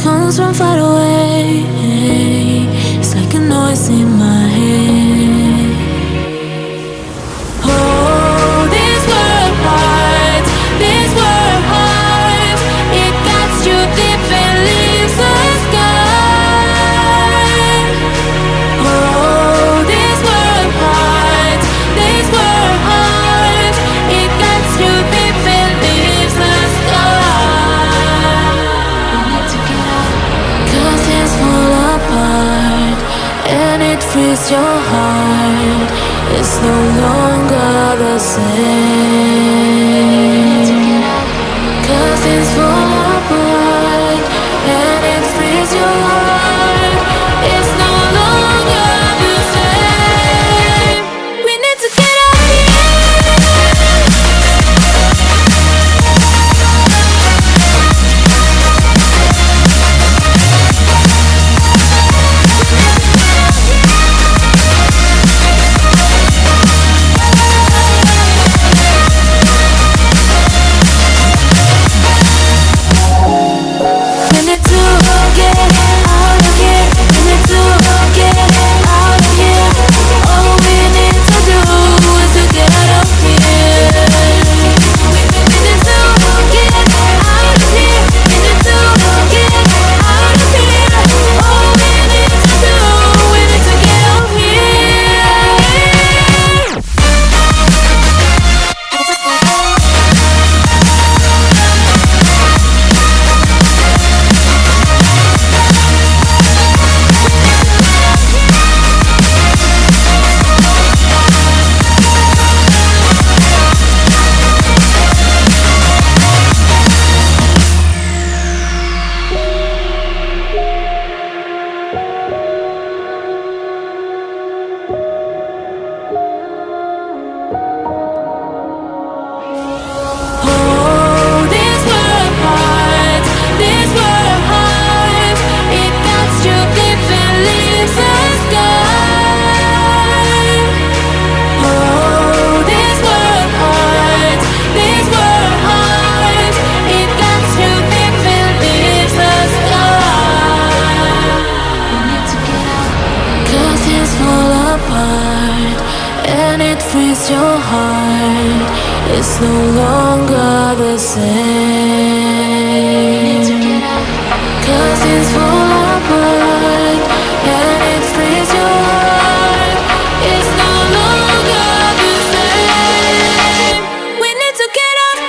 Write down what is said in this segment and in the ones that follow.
comes from far away. It's like a noise in my head. Oh, this world hurts, this world hurts. It cuts you deep and leaves the sky. Oh, this world hurts, this world hurts. It cuts you deep and leaves the sky. We need to get out, 'cause things fall apart and it frees your heart. It's no longer the same. 'Cause things fall apart and it frees your heart. It's no longer the same. We need to get out of your heart. It's no longer the same. 'Cause it's full apart and it frees your heart. It's no longer the same. We need to get up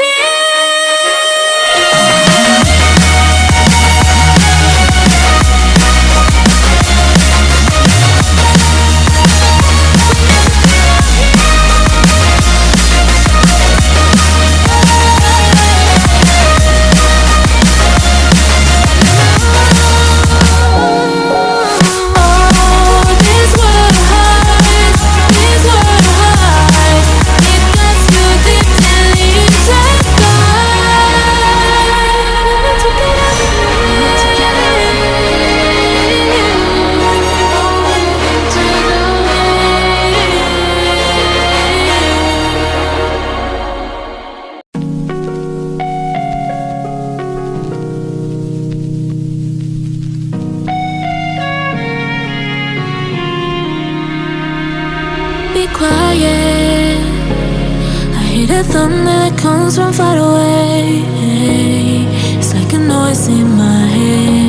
quiet. I hear the thunder that comes from far away. It's like a noise in my head.